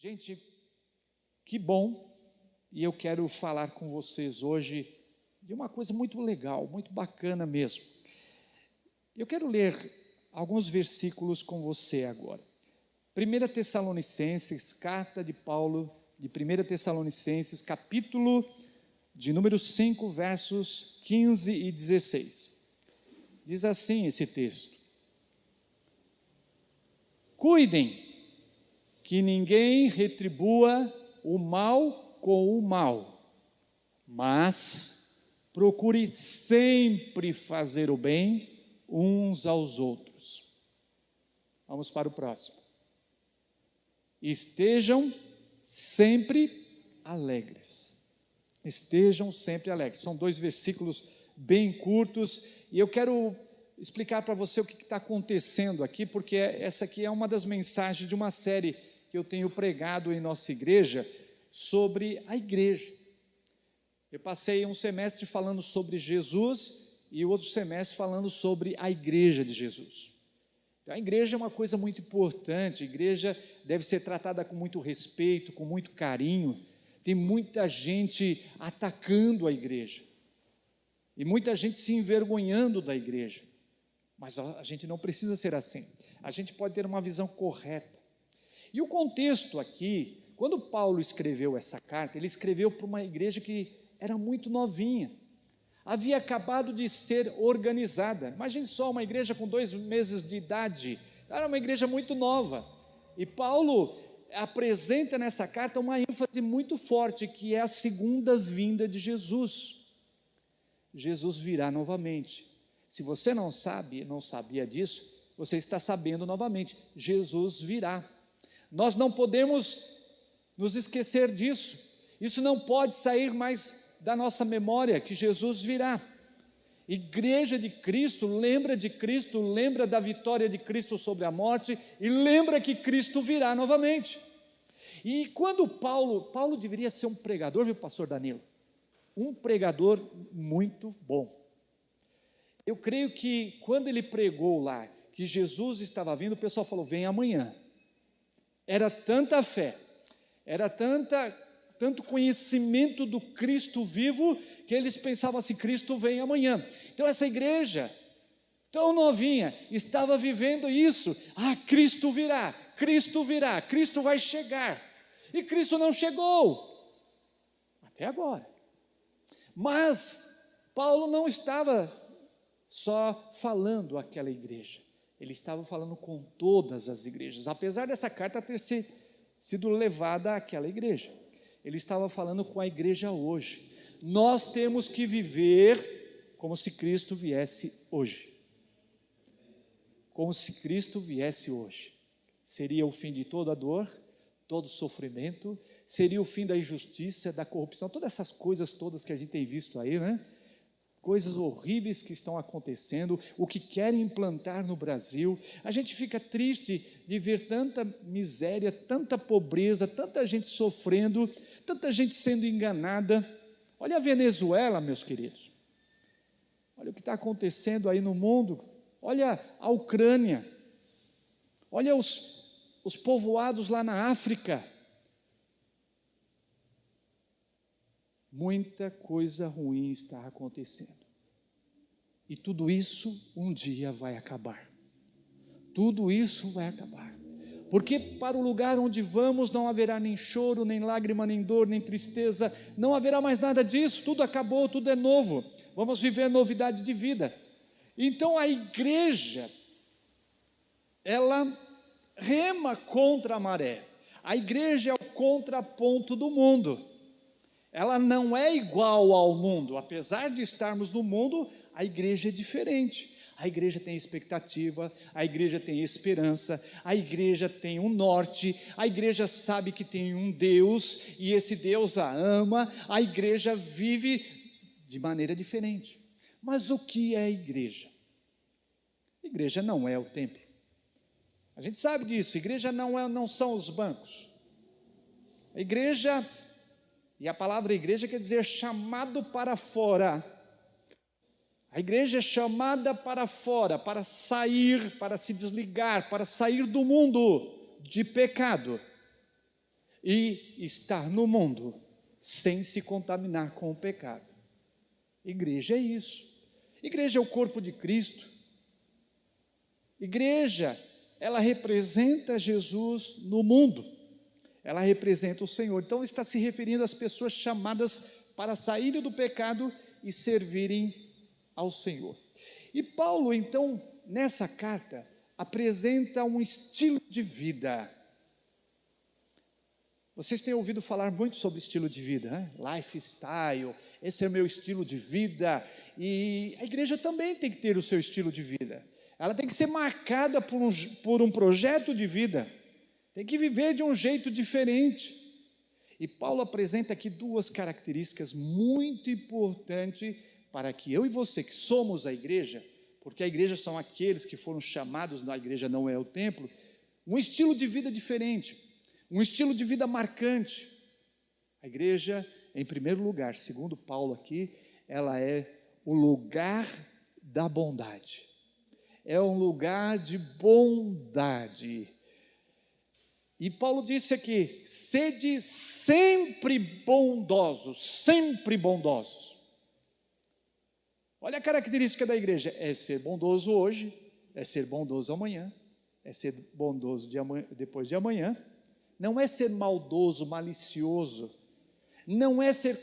Gente, que bom, e eu quero falar com vocês hoje de uma coisa muito legal, muito bacana mesmo. Eu quero ler alguns versículos com você agora. 1 Tessalonicenses, carta de Paulo, de 1 Tessalonicenses, capítulo de número 5, versos 15 e 16. Diz assim esse texto: cuidem que ninguém retribua o mal com o mal, mas procure sempre fazer o bem uns aos outros. Vamos para o próximo. Estejam sempre alegres. Estejam sempre alegres. São 2 versículos bem curtos, e eu quero explicar para você o que está acontecendo aqui, porque essa aqui é uma das mensagens de uma série que eu tenho pregado em nossa igreja sobre a igreja. Eu passei um semestre falando sobre Jesus e o outro semestre falando sobre a igreja de Jesus. Então, a igreja é uma coisa muito importante, a igreja deve ser tratada com muito respeito, com muito carinho. Tem muita gente atacando a igreja e muita gente se envergonhando da igreja, mas a gente não precisa ser assim. A gente pode ter uma visão correta. E o contexto aqui, quando Paulo escreveu essa carta, ele escreveu para uma igreja que era muito novinha, havia acabado de ser organizada. Imagine só, uma igreja com 2 meses de idade, era uma igreja muito nova, e Paulo apresenta nessa carta uma ênfase muito forte, que é a segunda vinda de Jesus. Jesus virá novamente. Se você não sabia disso, você está sabendo novamente, Jesus virá. Nós não podemos nos esquecer disso, isso não pode sair mais da nossa memória, que Jesus virá. Igreja de Cristo lembra da vitória de Cristo sobre a morte, e lembra que Cristo virá novamente. E quando Paulo deveria ser um pregador, viu, pastor Danilo? Um pregador muito bom. Eu creio que quando ele pregou lá, que Jesus estava vindo, o pessoal falou, vem amanhã. Era tanta fé, era tanto conhecimento do Cristo vivo, que eles pensavam assim, Cristo vem amanhã. Então essa igreja, tão novinha, estava vivendo isso. Cristo virá, Cristo vai chegar. E Cristo não chegou, até agora. Mas Paulo não estava só falando àquela igreja, ele estava falando com todas as igrejas, apesar dessa carta ter sido levada àquela igreja. Ele estava falando com a igreja hoje. Nós temos que viver como se Cristo viesse hoje. Como se Cristo viesse hoje. Seria o fim de toda dor, todo sofrimento, seria o fim da injustiça, da corrupção, todas essas coisas todas que a gente tem visto aí, né? Coisas horríveis que estão acontecendo, o que querem implantar no Brasil. A gente fica triste de ver tanta miséria, tanta pobreza, tanta gente sofrendo, tanta gente sendo enganada. Olha a Venezuela, meus queridos. Olha o que está acontecendo aí no mundo. Olha a Ucrânia. Olha os povoados lá na África. Muita coisa ruim está acontecendo. E tudo isso um dia vai acabar. Tudo isso vai acabar. Porque para o lugar onde vamos não haverá nem choro, nem lágrima, nem dor, nem tristeza. Não haverá mais nada disso. Tudo acabou, tudo é novo. Vamos viver novidade de vida. Então a igreja, ela rema contra a maré. A igreja é o contraponto do mundo. Ela não é igual ao mundo, apesar de estarmos no mundo, a igreja é diferente. A igreja tem expectativa, a igreja tem esperança, a igreja tem um norte, a igreja sabe que tem um Deus, e esse Deus a ama, a igreja vive de maneira diferente. Mas o que é a igreja? A igreja não é o templo. A gente sabe disso, a igreja não são os bancos. A igreja... E a palavra igreja quer dizer chamado para fora. A igreja é chamada para fora, para sair, para se desligar, para sair do mundo de pecado e estar no mundo sem se contaminar com o pecado. Igreja é isso. Igreja é o corpo de Cristo. Igreja, ela representa Jesus no mundo. Ela representa o Senhor. Então, está se referindo às pessoas chamadas para saírem do pecado e servirem ao Senhor. E Paulo, então, nessa carta, apresenta um estilo de vida. Vocês têm ouvido falar muito sobre estilo de vida, né? Lifestyle, esse é o meu estilo de vida. E a igreja também tem que ter o seu estilo de vida. Ela tem que ser marcada por um projeto de vida. Tem que viver de um jeito diferente. E Paulo apresenta aqui duas características muito importantes para que eu e você, que somos a igreja, porque a igreja são aqueles que foram chamados, a igreja não é o templo, um estilo de vida diferente, um estilo de vida marcante. A igreja, em primeiro lugar, segundo Paulo aqui, ela é o lugar da bondade. É um lugar de bondade. E Paulo disse aqui: sede sempre bondosos, sempre bondosos. Olha a característica da igreja: é ser bondoso hoje, é ser bondoso amanhã, é ser bondoso depois de amanhã, não é ser maldoso, malicioso, não é ser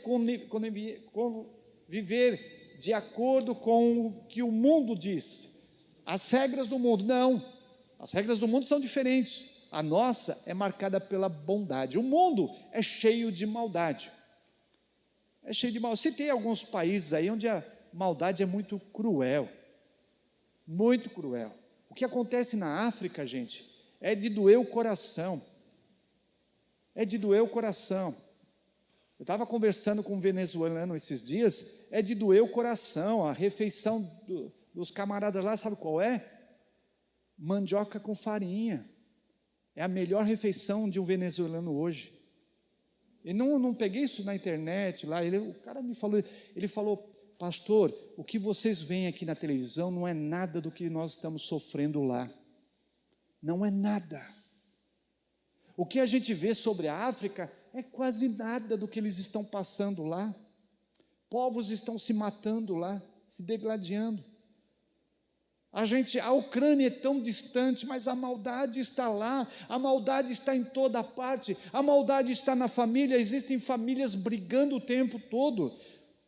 viver de acordo com o que o mundo diz, as regras do mundo. Não, as regras do mundo são diferentes. A nossa é marcada pela bondade. O mundo é cheio de maldade. É cheio de maldade. Citei alguns países aí onde a maldade é muito cruel. Muito cruel. O que acontece na África, gente, é de doer o coração. É de doer o coração. Eu estava conversando com um venezuelano esses dias, é de doer o coração. A refeição dos camaradas lá, sabe qual é? Mandioca com farinha. É a melhor refeição de um venezuelano hoje. E não peguei isso na internet lá. O cara me falou, ele falou: pastor, o que vocês veem aqui na televisão não é nada do que nós estamos sofrendo lá. Não é nada. O que a gente vê sobre a África é quase nada do que eles estão passando lá. Povos estão se matando lá, se degladiando. A Ucrânia é tão distante, mas a maldade está lá, a maldade está em toda parte, a maldade está na família, existem famílias brigando o tempo todo,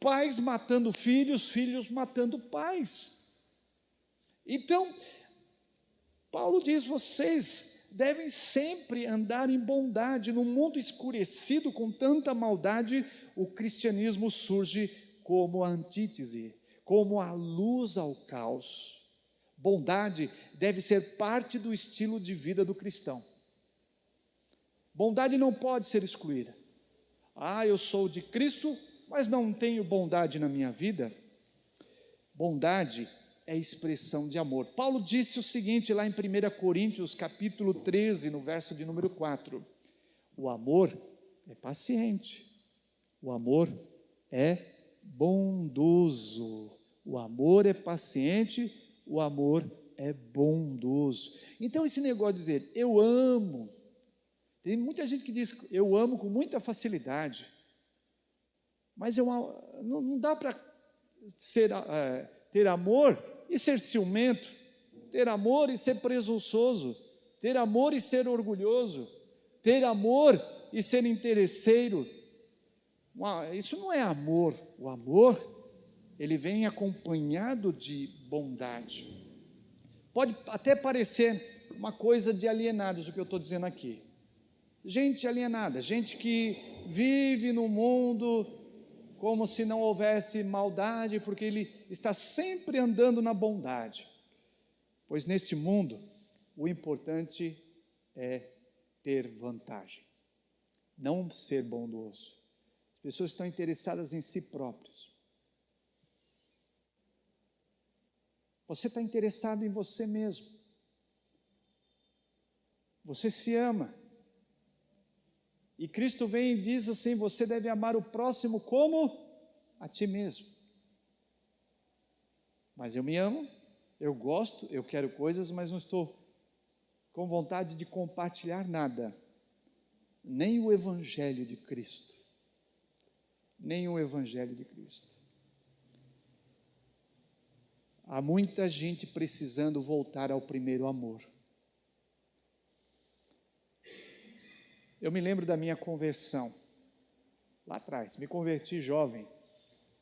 pais matando filhos, filhos matando pais. Então, Paulo diz: vocês devem sempre andar em bondade. No mundo escurecido com tanta maldade, o cristianismo surge como a antítese, como a luz ao caos. Bondade deve ser parte do estilo de vida do cristão. Bondade não pode ser excluída. Eu sou de Cristo, mas não tenho bondade na minha vida. Bondade é expressão de amor. Paulo disse o seguinte lá em 1 Coríntios, capítulo 13, no verso de número 4. O amor é paciente. O amor é bondoso. O amor é paciente. O amor é bondoso. Então, esse negócio de dizer eu amo, tem muita gente que diz eu amo com muita facilidade, mas não dá para ter amor e ser ciumento, ter amor e ser presunçoso, ter amor e ser orgulhoso, ter amor e ser interesseiro. Isso não é amor. O amor, ele vem acompanhado de bondade. Pode até parecer uma coisa de alienados o que eu estou dizendo aqui. Gente alienada, gente que vive no mundo como se não houvesse maldade, porque ele está sempre andando na bondade. Pois neste mundo, o importante é ter vantagem, não ser bondoso. As pessoas estão interessadas em si próprios. Você está interessado em você mesmo. Você se ama. E Cristo vem e diz assim: você deve amar o próximo como a ti mesmo. Mas eu me amo, eu gosto, eu quero coisas, mas não estou com vontade de compartilhar nada. nem o Evangelho de Cristo. Nem o Evangelho de Cristo. Há muita gente precisando voltar ao primeiro amor. Eu me lembro da minha conversão, lá atrás, me converti jovem.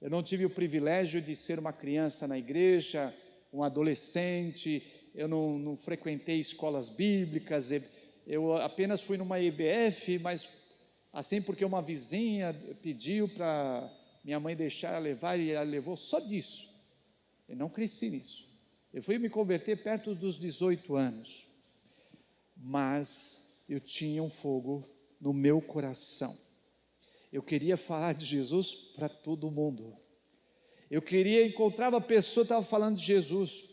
Eu não tive o privilégio de ser uma criança na igreja, um adolescente, eu não frequentei escolas bíblicas, eu apenas fui numa EBF, mas assim porque uma vizinha pediu para minha mãe deixar ela levar e ela levou só disso. Eu não cresci nisso. Eu fui me converter perto dos 18 anos, mas eu tinha um fogo no meu coração. Eu queria falar de Jesus para todo mundo. Eu encontrava a pessoa, estava falando de Jesus.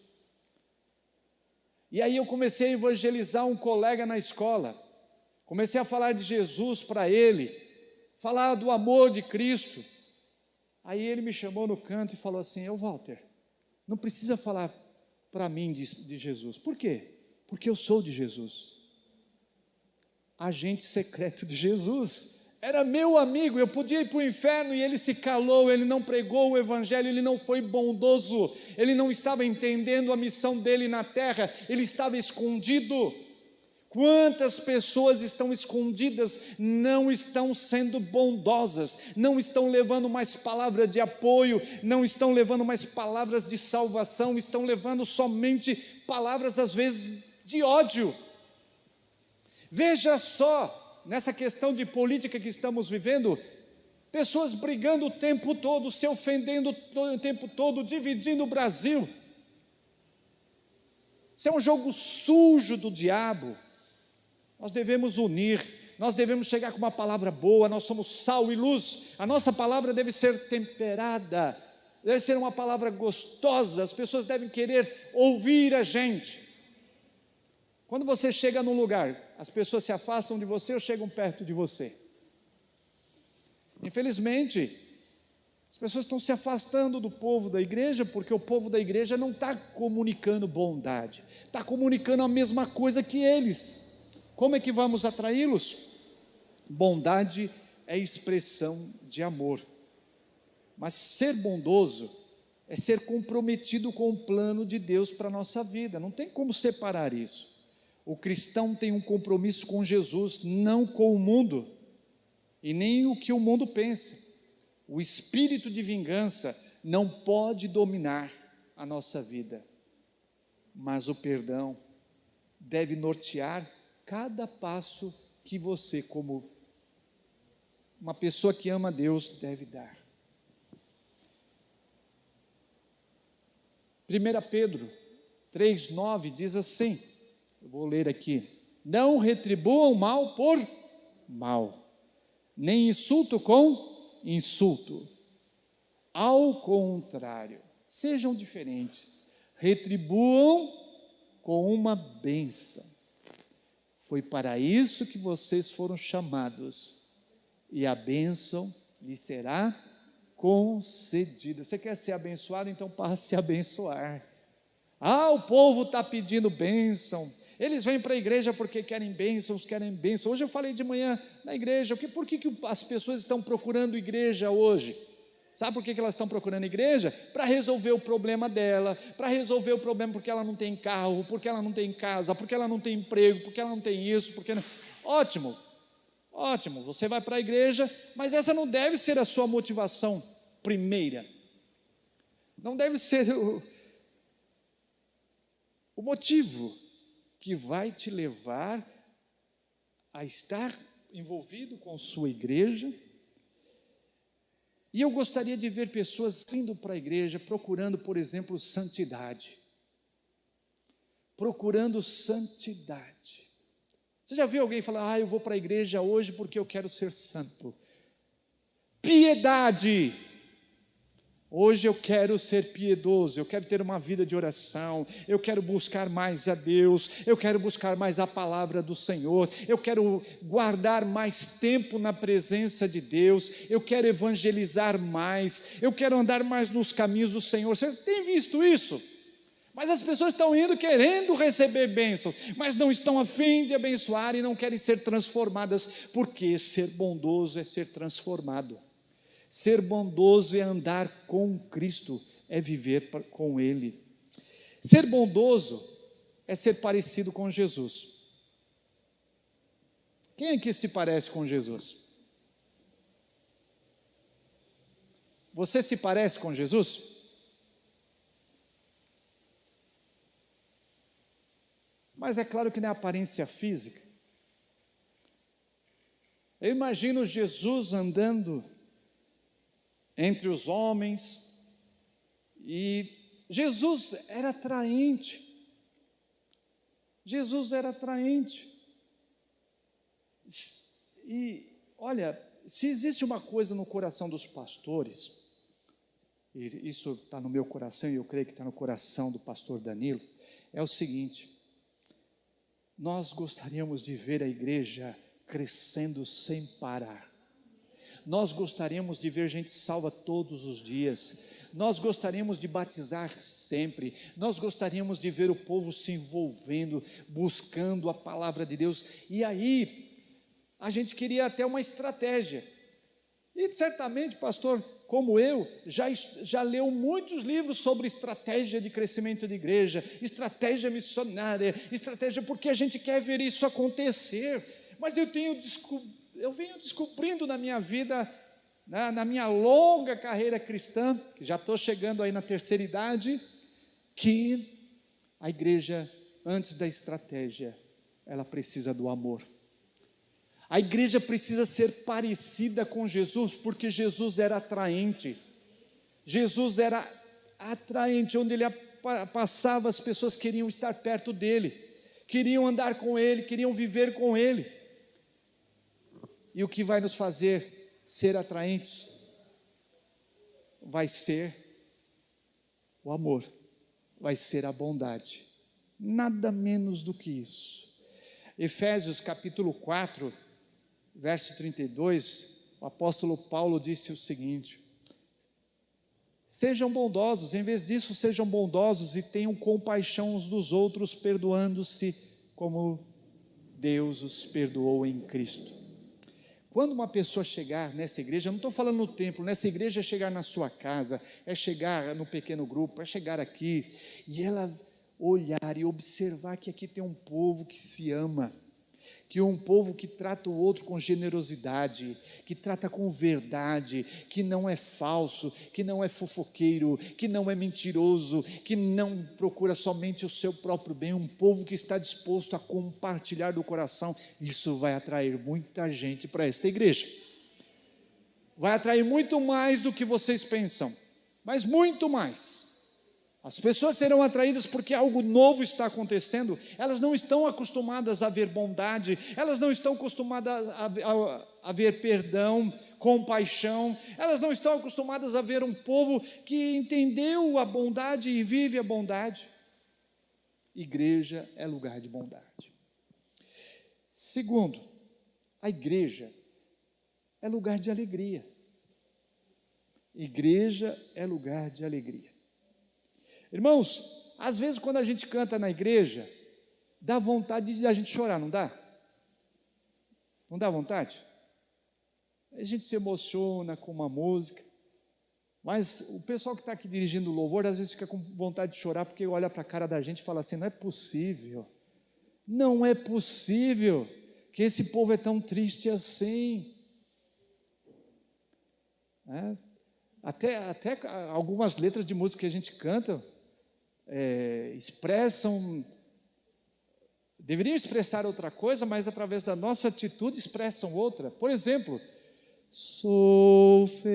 E aí eu comecei a evangelizar um colega na escola. Comecei a falar de Jesus para ele, falar do amor de Cristo. Aí ele me chamou no canto e falou assim: Walter, não precisa falar para mim de Jesus. Por quê? Porque eu sou de Jesus. Agente secreto de Jesus. Era meu amigo, eu podia ir para o inferno e ele se calou, ele não pregou o Evangelho, ele não foi bondoso, ele não estava entendendo a missão dele na terra, ele estava escondido. Quantas pessoas estão escondidas, não estão sendo bondosas, não estão levando mais palavra de apoio, não estão levando mais palavras de salvação, estão levando somente palavras às vezes de ódio. Veja só, nessa questão de política que estamos vivendo, pessoas brigando o tempo todo, se ofendendo o tempo todo, dividindo o Brasil. Isso é um jogo sujo do diabo. Nós devemos unir, nós devemos chegar com uma palavra boa, nós somos sal e luz, a nossa palavra deve ser temperada, deve ser uma palavra gostosa, as pessoas devem querer ouvir a gente. Quando você chega num lugar, as pessoas se afastam de você ou chegam perto de você? Infelizmente, as pessoas estão se afastando do povo da igreja, porque o povo da igreja não está comunicando bondade, está comunicando a mesma coisa que eles. Como é que vamos atraí-los? Bondade é expressão de amor, mas ser bondoso é ser comprometido com o plano de Deus para a nossa vida, não tem como separar isso. O cristão tem um compromisso com Jesus, não com o mundo, e nem o que o mundo pensa. O espírito de vingança não pode dominar a nossa vida, mas o perdão deve nortear cada passo que você, como uma pessoa que ama Deus, deve dar. 1 Pedro 3,9 diz assim, eu vou ler aqui: não retribuam mal por mal, nem insulto com insulto. Ao contrário, sejam diferentes, retribuam com uma bênção. Foi para isso que vocês foram chamados, e a bênção lhe será concedida. Você quer ser abençoado? Então passe a abençoar. O povo está pedindo bênção, eles vêm para a igreja porque querem bênçãos, querem bênção. Hoje eu falei de manhã na igreja, por que as pessoas estão procurando igreja hoje? Sabe por que elas estão procurando igreja? Para resolver o problema dela, para resolver o problema porque ela não tem carro, porque ela não tem casa, porque ela não tem emprego, porque ela não tem isso, porque não... Ótimo, ótimo, você vai para a igreja, mas essa não deve ser a sua motivação primeira. Não deve ser o motivo que vai te levar a estar envolvido com sua igreja. E eu gostaria de ver pessoas indo para a igreja procurando, por exemplo, santidade. Procurando santidade. Você já viu alguém falar: eu vou para a igreja hoje porque eu quero ser santo? Piedade. Hoje eu quero ser piedoso, eu quero ter uma vida de oração, eu quero buscar mais a Deus, eu quero buscar mais a palavra do Senhor, eu quero guardar mais tempo na presença de Deus, eu quero evangelizar mais, eu quero andar mais nos caminhos do Senhor. Você tem visto isso? Mas as pessoas estão indo querendo receber bênçãos, mas não estão a fim de abençoar e não querem ser transformadas, porque ser bondoso é ser transformado. Ser bondoso é andar com Cristo, é viver com Ele. Ser bondoso é ser parecido com Jesus. Quem aqui se parece com Jesus? Você se parece com Jesus? Mas é claro que não é aparência física. Eu imagino Jesus andando entre os homens, e Jesus era atraente. Jesus era atraente. E, olha, se existe uma coisa no coração dos pastores, e isso está no meu coração, e eu creio que está no coração do pastor Danilo, é o seguinte: nós gostaríamos de ver a igreja crescendo sem parar. Nós gostaríamos de ver gente salva todos os dias. Nós gostaríamos de batizar sempre. Nós gostaríamos de ver o povo se envolvendo, buscando a palavra de Deus. E aí, a gente queria até uma estratégia. E certamente, pastor, como eu, já leu muitos livros sobre estratégia de crescimento de igreja, estratégia missionária, estratégia porque a gente quer ver isso acontecer. Mas eu venho descobrindo na minha vida, na minha longa carreira cristã, que já estou chegando aí na terceira idade, que a igreja, antes da estratégia, ela precisa do amor. A igreja precisa ser parecida com Jesus, porque Jesus era atraente. Jesus era atraente, onde ele passava, as pessoas queriam estar perto dele, queriam andar com ele, queriam viver com ele. E o que vai nos fazer ser atraentes? Vai ser o amor, vai ser a bondade, nada menos do que isso. Efésios capítulo 4, verso 32, o apóstolo Paulo disse o seguinte: sejam bondosos, em vez disso sejam bondosos e tenham compaixão uns dos outros, perdoando-se como Deus os perdoou em Cristo. Quando uma pessoa chegar nessa igreja, eu não estou falando no templo, nessa igreja é chegar na sua casa, é chegar no pequeno grupo, é chegar aqui, e ela olhar e observar que aqui tem um povo que se ama, que um povo que trata o outro com generosidade, que trata com verdade, que não é falso, que não é fofoqueiro, que não é mentiroso, que não procura somente o seu próprio bem, um povo que está disposto a compartilhar do coração. Isso vai atrair muita gente para esta igreja, vai atrair muito mais do que vocês pensam, mas muito mais. As pessoas serão atraídas porque algo novo está acontecendo. Elas não estão acostumadas a ver bondade, elas não estão acostumadas a ver perdão, compaixão, elas não estão acostumadas a ver um povo que entendeu a bondade e vive a bondade. Igreja é lugar de bondade. Segundo, a igreja é lugar de alegria. Igreja é lugar de alegria. Irmãos, às vezes quando a gente canta na igreja, dá vontade de a gente chorar, não dá? Não dá vontade? A gente se emociona com uma música, mas o pessoal que está aqui dirigindo o louvor, às vezes fica com vontade de chorar, porque olha para a cara da gente e fala assim: não é possível que esse povo é tão triste assim. Até algumas letras de música que a gente canta, deveriam expressar outra coisa, mas através da nossa atitude expressam outra. Por exemplo, sou feliz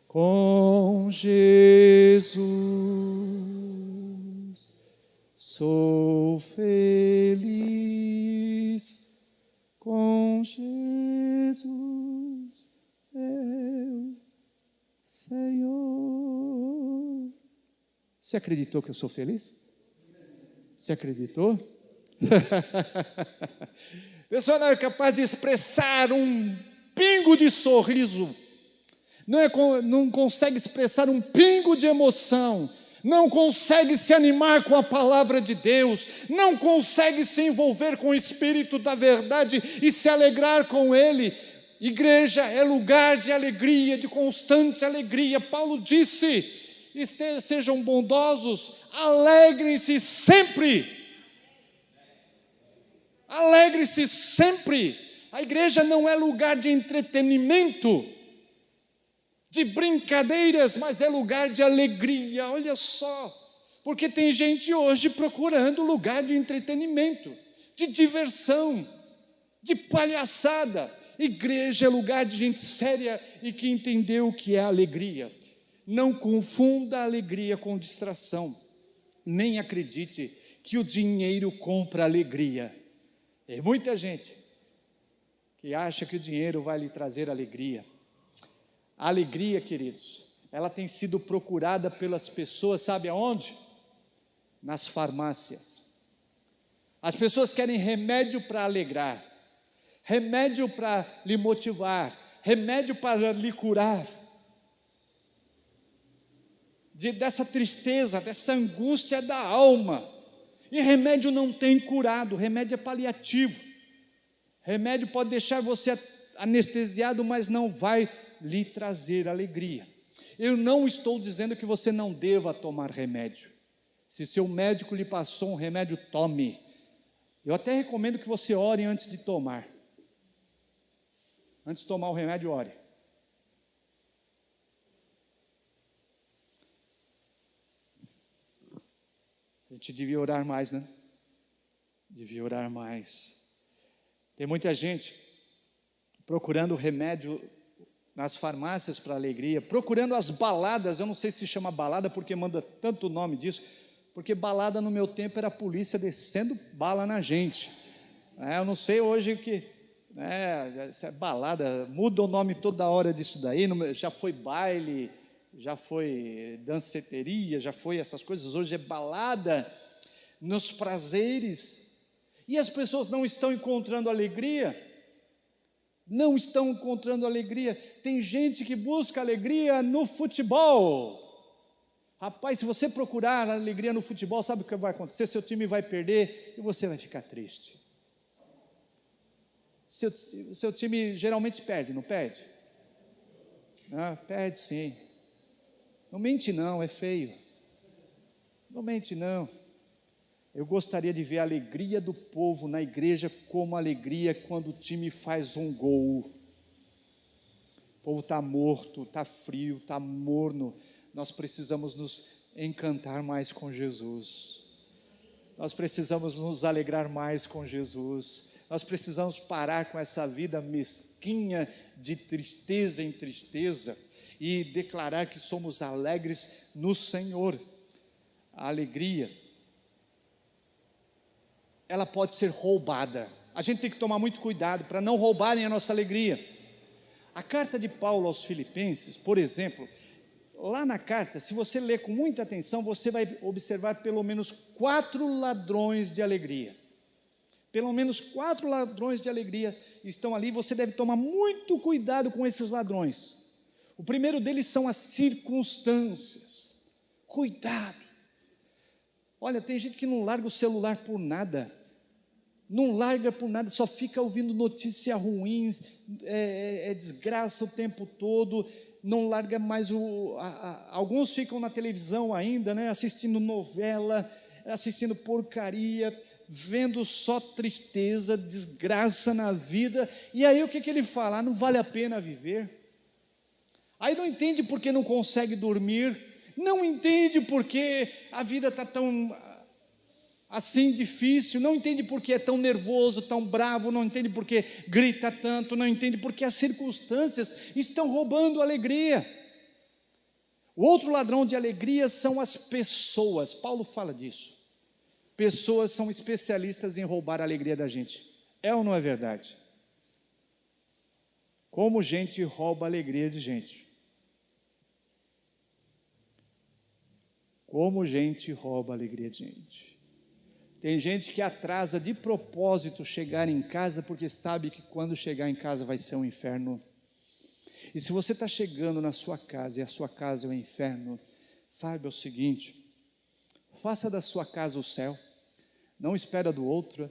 com Jesus, sou feliz com Jesus, meu Senhor. Você acreditou que eu sou feliz? Você acreditou? A pessoa não é capaz de expressar um pingo de sorriso, não consegue expressar um pingo de emoção, não consegue se animar com a palavra de Deus, não consegue se envolver com o Espírito da verdade e se alegrar com Ele. Igreja é lugar de alegria, de constante alegria. Paulo disse: sejam bondosos, alegrem-se sempre. Alegre-se sempre. A igreja não é lugar de entretenimento, de brincadeiras, mas é lugar de alegria. Olha só, porque tem gente hoje procurando lugar de entretenimento, de diversão, de palhaçada. Igreja é lugar de gente séria e que entendeu o que é alegria. Não confunda alegria com distração, nem acredite que o dinheiro compra alegria. Tem muita gente que acha que o dinheiro vai lhe trazer alegria. A alegria, queridos, ela tem sido procurada pelas pessoas, sabe aonde? Nas farmácias. As pessoas querem remédio para alegrar, remédio para lhe motivar, remédio para lhe curar dessa tristeza, dessa angústia da alma. E remédio não tem curado, remédio é paliativo. Remédio pode deixar você anestesiado, mas não vai lhe trazer alegria. Eu não estou dizendo que você não deva tomar remédio. Se seu médico lhe passou um remédio, tome. Eu até recomendo que você ore antes de tomar. Antes de tomar o remédio, ore. A gente devia orar mais, né? Devia orar mais. Tem muita gente procurando remédio nas farmácias para alegria, procurando as baladas. Eu não sei se chama balada porque manda tanto nome disso, porque balada no meu tempo era a polícia descendo bala na gente. Eu não sei hoje o que... balada, muda o nome toda hora disso daí, já foi baile, já foi danceteria, já foi essas coisas, hoje é balada, nos prazeres, e as pessoas não estão encontrando alegria, tem gente que busca alegria no futebol. Rapaz, se você procurar alegria no futebol, sabe o que vai acontecer? Seu time vai perder e você vai ficar triste. Seu time geralmente perde, não perde? Perde sim. Não mente não, é feio. Não mente não. Eu gostaria de ver a alegria do povo na igreja como alegria quando o time faz um gol. O povo está morto, está frio, está morno. Nós precisamos nos encantar mais com Jesus. Nós precisamos nos alegrar mais com Jesus. Nós precisamos parar com essa vida mesquinha de tristeza em tristeza e declarar que somos alegres no Senhor. A alegria, ela pode ser roubada. A gente tem que tomar muito cuidado para não roubarem a nossa alegria. A carta de Paulo aos Filipenses, por exemplo, lá na carta, se você ler com muita atenção, você vai observar pelo menos 4 ladrões de alegria. Pelo menos 4 ladrões de alegria estão ali. Você deve tomar muito cuidado com esses ladrões. O primeiro deles são as circunstâncias. Cuidado. Olha, tem gente que não larga o celular por nada. Não larga por nada, só fica ouvindo notícia ruim, desgraça o tempo todo, não larga mais alguns ficam na televisão ainda, né, assistindo novela, assistindo porcaria, vendo só tristeza, desgraça na vida, e aí o que ele fala? Não vale a pena viver. Aí não entende porque não consegue dormir, não entende porque a vida está tão assim difícil, não entende porque é tão nervoso, tão bravo, não entende porque grita tanto, não entende porque as circunstâncias estão roubando a alegria. O outro ladrão de alegria são as pessoas. Paulo fala disso. Pessoas são especialistas em roubar a alegria da gente. É ou não é verdade? Como gente rouba a alegria de gente. Como gente rouba a alegria de gente. Tem gente que atrasa de propósito chegar em casa porque sabe que quando chegar em casa vai ser um inferno. E se você está chegando na sua casa e a sua casa é o inferno, saiba o seguinte: faça da sua casa o céu, não espera do outro.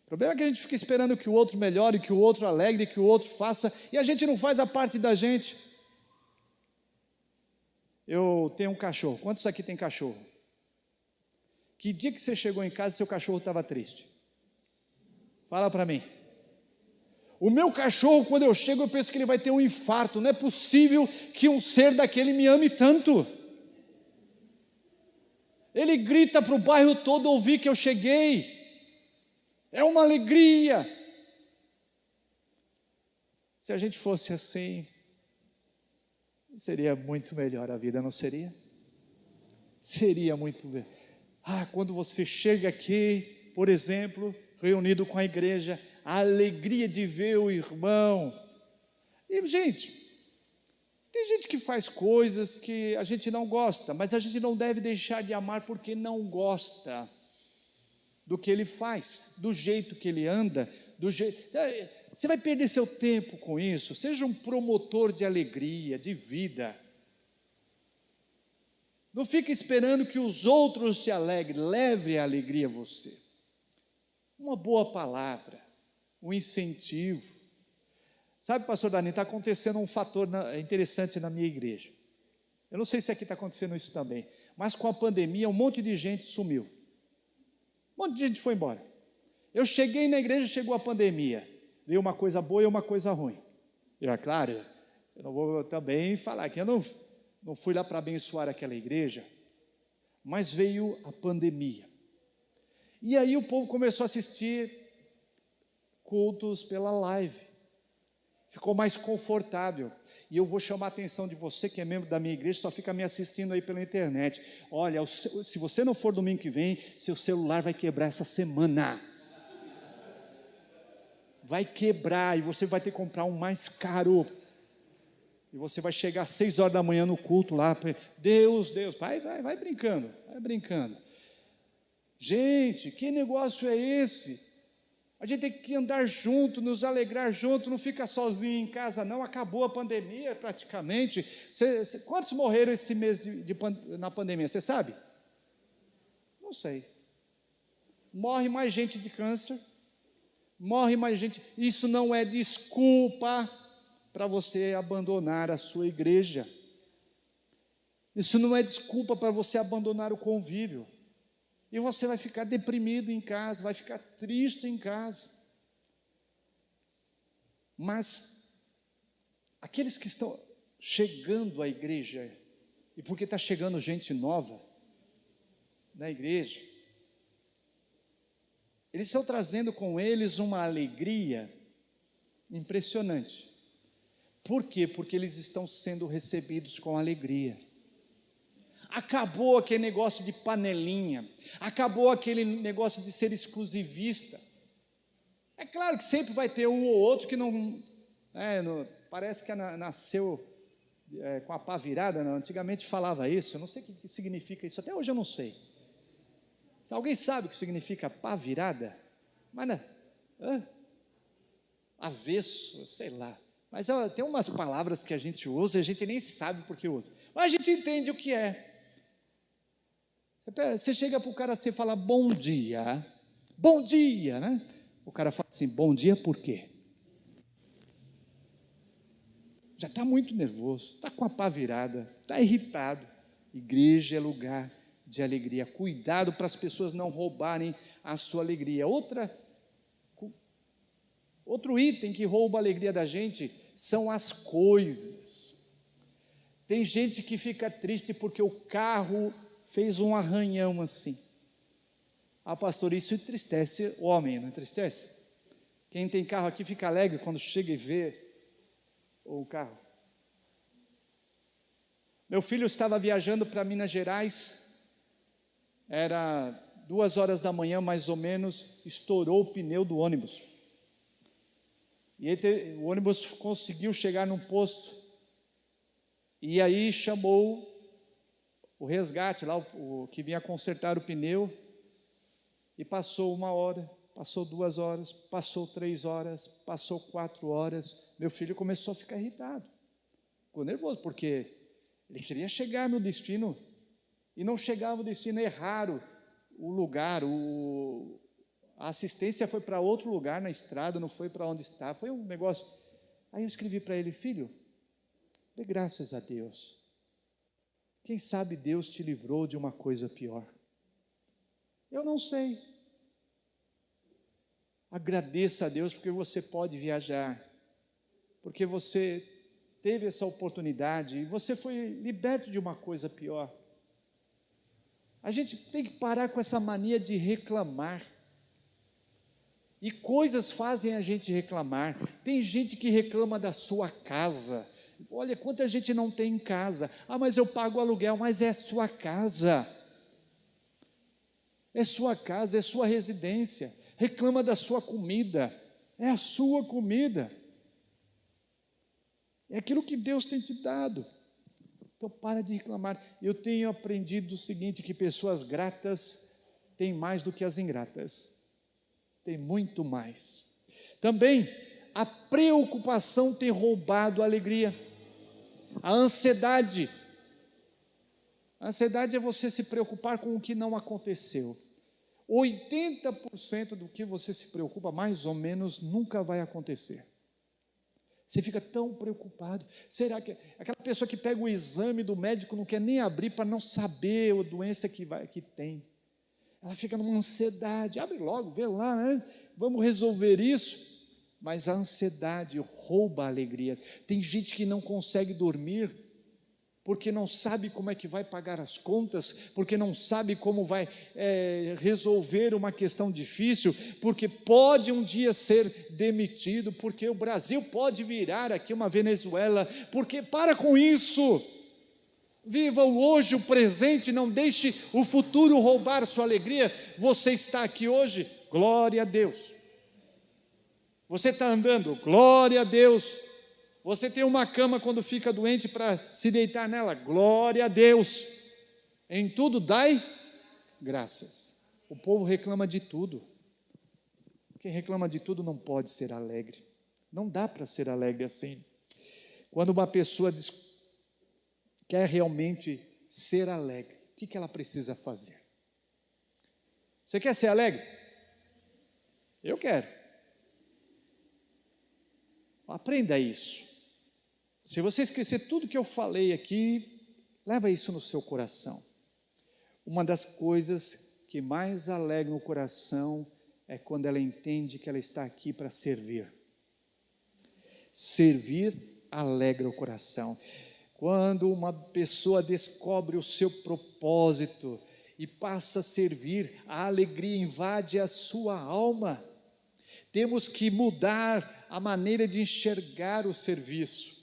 O problema é que a gente fica esperando que o outro melhore, que o outro alegre, que o outro faça, e a gente não faz a parte da gente. Eu tenho um cachorro. Quantos aqui tem cachorro? Que dia que você chegou em casa e seu cachorro estava triste? Fala para mim. O meu cachorro, quando eu chego, eu penso que ele vai ter um infarto. Não é possível que um ser daquele me ame tanto. Ele grita para o bairro todo ouvir que eu cheguei. É uma alegria. Se a gente fosse assim, seria muito melhor a vida, não seria? Seria muito melhor. Quando você chega aqui, por exemplo, reunido com a igreja, a alegria de ver o irmão. E, gente, tem gente que faz coisas que a gente não gosta, mas a gente não deve deixar de amar porque não gosta do que ele faz, do jeito que ele anda, do jeito. Você vai perder seu tempo com isso. Seja um promotor de alegria, de vida. Não fique esperando que os outros te alegrem, leve a alegria a você. Uma boa palavra, um incentivo. Sabe, pastor Dani, está acontecendo um fator interessante na minha igreja. Eu não sei se aqui está acontecendo isso também, mas com a pandemia um monte de gente sumiu. Um monte de gente foi embora. Eu cheguei na igreja, chegou a pandemia. Veio uma coisa boa e uma coisa ruim. Claro, eu não vou também falar que eu não fui lá para abençoar aquela igreja, mas veio a pandemia. E aí o povo começou a assistir cultos pela live. Ficou mais confortável. E eu vou chamar a atenção de você que é membro da minha igreja, só fica me assistindo aí pela internet. Olha, se você não for domingo que vem, seu celular vai quebrar essa semana. Vai quebrar e você vai ter que comprar um mais caro. E você vai chegar às 6 horas da manhã no culto lá. Deus, vai brincando, vai brincando. Gente, que negócio é esse? A gente tem que andar junto, nos alegrar junto, não fica sozinho em casa não, acabou a pandemia praticamente. Quantos morreram esse mês na pandemia, você sabe? Não sei. Morre mais gente de câncer, morre mais gente. Isso não é desculpa para você abandonar a sua igreja. Isso não é desculpa para você abandonar o convívio. E você vai ficar deprimido em casa, vai ficar triste em casa. Mas aqueles que estão chegando à igreja, e porque está chegando gente nova na igreja, eles estão trazendo com eles uma alegria impressionante. Por quê? Porque eles estão sendo recebidos com alegria. Acabou aquele negócio de panelinha, acabou aquele negócio de ser exclusivista. É claro que sempre vai ter um ou outro que parece que nasceu com a pá virada, não? Antigamente falava isso, eu não sei o que significa isso, até hoje eu não sei. Se alguém sabe o que significa pá virada? Mas avesso, sei lá. Mas tem umas palavras que a gente usa e a gente nem sabe por que usa. Mas a gente entende o que é. Você chega para o cara assim e fala, bom dia, né? O cara fala assim, bom dia por quê? Já está muito nervoso, está com a pá virada, está irritado. Igreja é lugar de alegria. Cuidado para as pessoas não roubarem a sua alegria. Outro item que rouba a alegria da gente são as coisas. Tem gente que fica triste porque o carro fez um arranhão assim. Pastor, isso entristece o homem, não entristece? Quem tem carro aqui fica alegre quando chega e vê o carro. Meu filho estava viajando para Minas Gerais, era 2 horas da manhã mais ou menos, estourou o pneu do ônibus. E o ônibus conseguiu chegar num posto, e aí chamou o resgate lá, o que vinha consertar o pneu, e passou 1 hora, passou 2 horas, passou 3 horas, passou 4 horas, meu filho começou a ficar irritado. Ficou nervoso, porque ele queria chegar no destino e não chegava o destino, erraram o lugar, a assistência foi para outro lugar na estrada, não foi para onde está, foi um negócio. Aí eu escrevi para ele: filho, dê graças a Deus. Quem sabe Deus te livrou de uma coisa pior. Eu não sei. Agradeça a Deus porque você pode viajar, porque você teve essa oportunidade e você foi liberto de uma coisa pior. A gente tem que parar com essa mania de reclamar. E coisas fazem a gente reclamar. Tem gente que reclama da sua casa. Olha, quanta gente não tem em casa. Ah, mas eu pago aluguel. Mas é sua casa. É sua casa, é sua residência. Reclama da sua comida. É a sua comida. É aquilo que Deus tem te dado. Então, para de reclamar. Eu tenho aprendido o seguinte, que pessoas gratas têm mais do que as ingratas. Tem muito mais. Também, a preocupação tem roubado a alegria. A ansiedade. A ansiedade é você se preocupar com o que não aconteceu. 80% do que você se preocupa, mais ou menos, nunca vai acontecer. Você fica tão preocupado. Será que aquela pessoa que pega o exame do médico não quer nem abrir para não saber a doença que tem? Ela fica numa ansiedade. Abre logo, vê lá, né? Vamos resolver isso. Mas a ansiedade rouba a alegria. Tem gente que não consegue dormir porque não sabe como é que vai pagar as contas, porque não sabe como vai resolver uma questão difícil, porque pode um dia ser demitido, porque o Brasil pode virar aqui uma Venezuela, porque para com isso, viva o hoje, o presente, não deixe o futuro roubar sua alegria. Você está aqui hoje, glória a Deus. Você está andando, glória a Deus. Você tem uma cama quando fica doente para se deitar nela, glória a Deus. Em tudo dai graças. O povo reclama de tudo. Quem reclama de tudo não pode ser alegre. Não dá para ser alegre assim. Quando uma pessoa quer realmente ser alegre, o que ela precisa fazer? Você quer ser alegre? Eu quero. Aprenda isso. Se você esquecer tudo que eu falei aqui, leva isso no seu coração. Uma das coisas que mais alegra o coração é quando ela entende que ela está aqui para servir. Servir alegra o coração. Quando uma pessoa descobre o seu propósito e passa a servir, a alegria invade a sua alma. Temos que mudar a maneira de enxergar o serviço.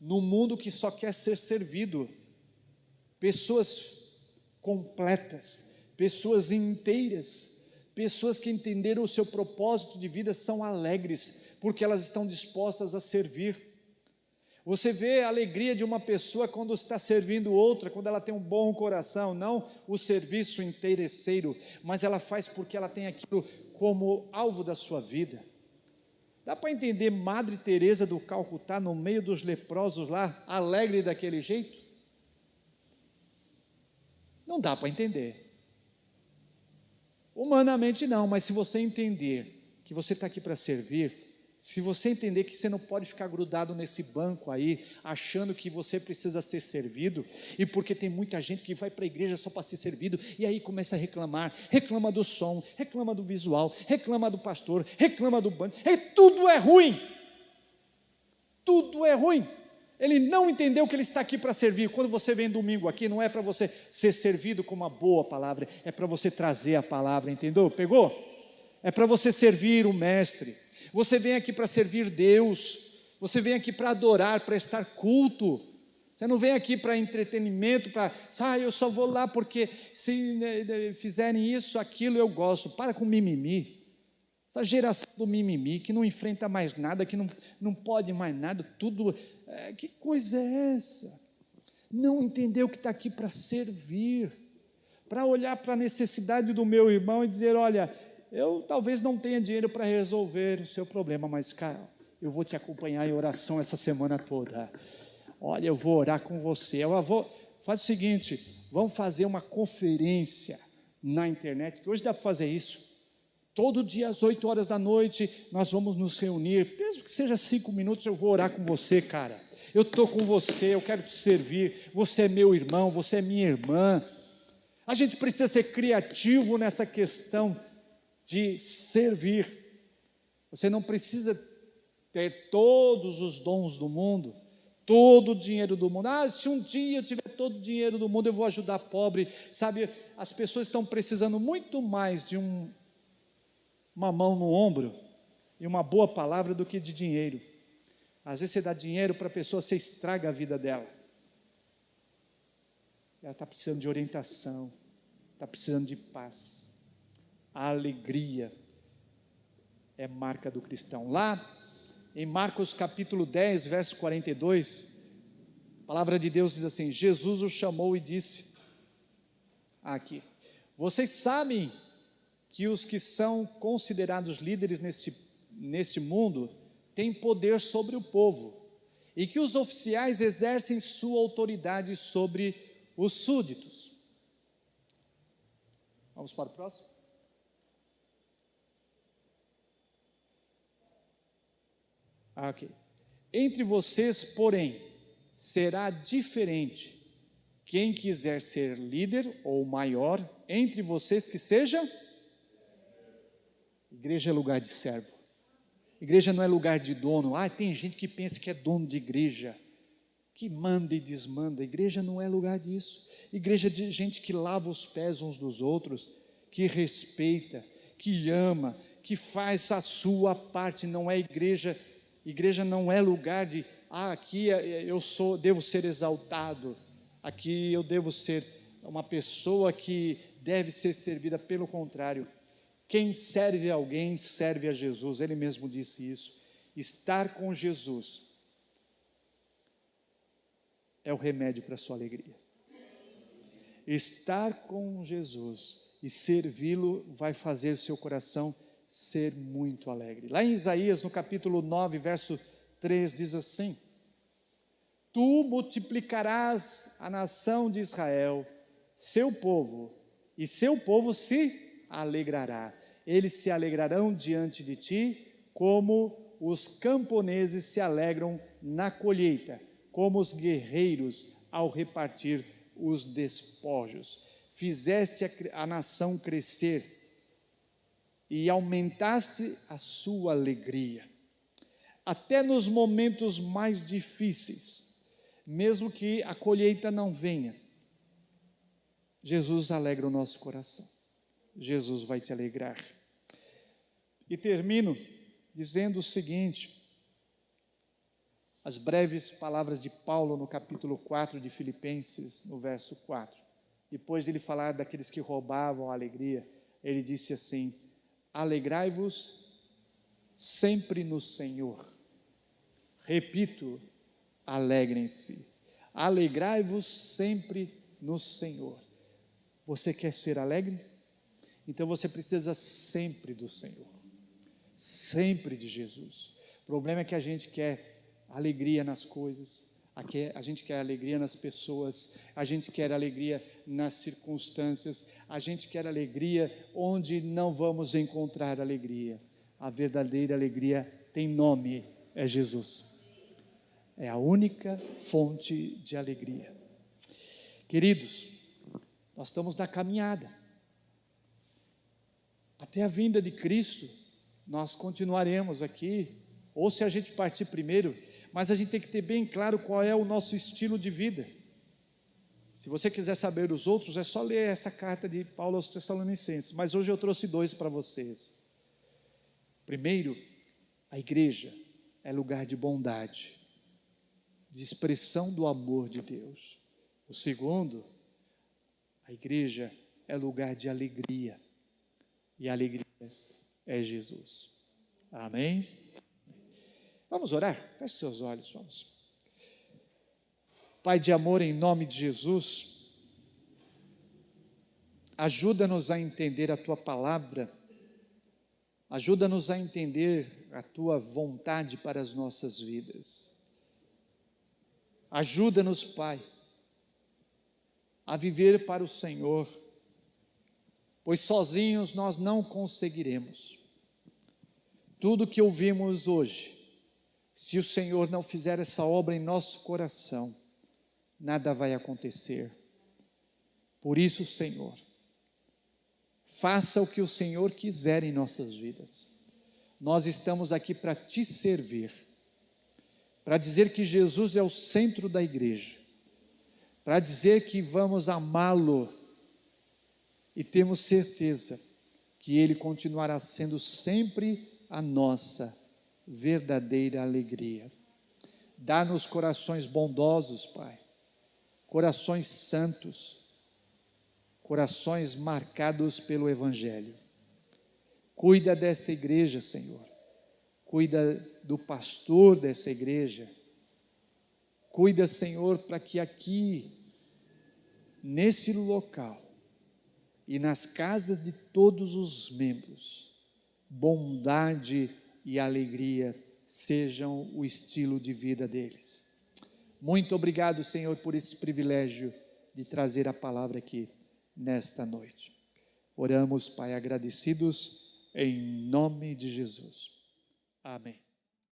No mundo que só quer ser servido, pessoas completas, pessoas inteiras, pessoas que entenderam o seu propósito de vida são alegres, porque elas estão dispostas a servir. Você vê a alegria de uma pessoa quando está servindo outra, quando ela tem um bom coração, não o serviço interesseiro, mas ela faz porque ela tem aquilo como alvo da sua vida. Dá para entender Madre Teresa do Calcutá no meio dos leprosos lá, alegre daquele jeito? Não dá para entender. Humanamente não, mas se você entender que você está aqui para servir, se você entender que você não pode ficar grudado nesse banco aí, achando que você precisa ser servido, e porque tem muita gente que vai para a igreja só para ser servido, e aí começa a reclamar, reclama do som, reclama do visual, reclama do pastor, reclama do banco, tudo é ruim, tudo é ruim. Ele não entendeu que ele está aqui para servir. Quando você vem domingo aqui, não é para você ser servido com uma boa palavra, é para você trazer a palavra, entendeu? Pegou? É para você servir o mestre. Você vem aqui para servir Deus, você vem aqui para adorar, prestar culto. Você não vem aqui para entretenimento, eu só vou lá porque se fizerem isso, aquilo eu gosto. Para com mimimi. Essa geração do mimimi, que não enfrenta mais nada, que não pode mais nada, tudo. Que coisa é essa? Não entendeu que está aqui para servir, para olhar para a necessidade do meu irmão e dizer: olha, eu talvez não tenha dinheiro para resolver o seu problema, mas, cara, eu vou te acompanhar em oração essa semana toda. olha, eu vou orar com você. Faz o seguinte, vamos fazer uma conferência na internet, que hoje dá para fazer isso. Todo dia às 8 horas da noite nós vamos nos reunir, mesmo que seja 5 minutos, eu vou orar com você, cara. Eu estou com você, eu quero te servir, você é meu irmão, você é minha irmã. A gente precisa ser criativo nessa questão de servir. Você não precisa ter todos os dons do mundo, todo o dinheiro do mundo. Se um dia eu tiver todo o dinheiro do mundo, eu vou ajudar pobre. Sabe, as pessoas estão precisando muito mais de uma mão no ombro e uma boa palavra do que de dinheiro. Às vezes você dá dinheiro para a pessoa, você estraga a vida dela. Ela está precisando de orientação, está precisando de paz. A alegria é marca do cristão. Lá em Marcos capítulo 10, verso 42, a palavra de Deus diz assim: Jesus o chamou e disse, aqui, vocês sabem que os que são considerados líderes neste mundo têm poder sobre o povo, e que os oficiais exercem sua autoridade sobre os súditos. Vamos para o próximo? Ok. Entre vocês, porém, será diferente. Quem quiser ser líder ou maior entre vocês, que seja. Igreja é lugar de servo. Igreja não é lugar de dono. Tem gente que pensa que é dono de igreja, que manda e desmanda. Igreja não é lugar disso. Igreja é de gente que lava os pés uns dos outros, que respeita, que ama, que faz a sua parte. Não é igreja. Igreja não é lugar de, aqui devo ser exaltado, aqui eu devo ser uma pessoa que deve ser servida. Pelo contrário, quem serve a alguém, serve a Jesus. Ele mesmo disse isso. Estar com Jesus é o remédio para a sua alegria. Estar com Jesus e servi-lo vai fazer seu coração ser muito alegre. Lá em Isaías, no capítulo 9, verso 3, diz assim: Tu multiplicarás a nação de Israel, seu povo, e seu povo se alegrará. Eles se alegrarão diante de ti, como os camponeses se alegram na colheita, como os guerreiros ao repartir os despojos. Fizeste a nação crescer e aumentaste a sua alegria. Até nos momentos mais difíceis, mesmo que a colheita não venha, Jesus alegra o nosso coração. Jesus vai te alegrar. E termino dizendo o seguinte: as breves palavras de Paulo no capítulo 4 de Filipenses, no verso 4. Depois de ele falar daqueles que roubavam a alegria, ele disse assim: alegrai-vos sempre no Senhor. Repito, alegrem-se. Alegrai-vos sempre no Senhor. Você quer ser alegre? Então você precisa sempre do Senhor, sempre de Jesus. O problema é que a gente quer alegria nas coisas, a gente quer alegria nas pessoas, a gente quer alegria nas circunstâncias, a gente quer alegria onde não vamos encontrar alegria. A verdadeira alegria tem nome, é Jesus. É a única fonte de alegria. Queridos, nós estamos na caminhada. Até a vinda de Cristo, nós continuaremos aqui, ou se a gente partir primeiro, mas a gente tem que ter bem claro qual é o nosso estilo de vida. Se você quiser saber os outros, é só ler essa carta de Paulo aos Tessalonicenses, mas hoje eu trouxe 2 para vocês. Primeiro, a igreja é lugar de bondade, de expressão do amor de Deus. O segundo, a igreja é lugar de alegria, e a alegria é Jesus. Amém? Vamos orar? Feche seus olhos, vamos. Pai de amor, em nome de Jesus, ajuda-nos a entender a Tua palavra, ajuda-nos a entender a Tua vontade para as nossas vidas. Ajuda-nos, Pai, a viver para o Senhor, pois sozinhos nós não conseguiremos. Tudo que ouvimos hoje, se o Senhor não fizer essa obra em nosso coração, nada vai acontecer. Por isso, Senhor, faça o que o Senhor quiser em nossas vidas. Nós estamos aqui para te servir, para dizer que Jesus é o centro da igreja, para dizer que vamos amá-lo e temos certeza que Ele continuará sendo sempre a nossa verdadeira alegria. Dá-nos corações bondosos, Pai, corações santos, corações marcados pelo Evangelho. Cuida desta igreja, Senhor, cuida do pastor dessa igreja, cuida, Senhor, para que aqui, nesse local e nas casas de todos os membros, bondade e alegria sejam o estilo de vida deles. Muito obrigado, Senhor, por esse privilégio de trazer a palavra aqui nesta noite. Oramos, Pai, agradecidos em nome de Jesus. Amém.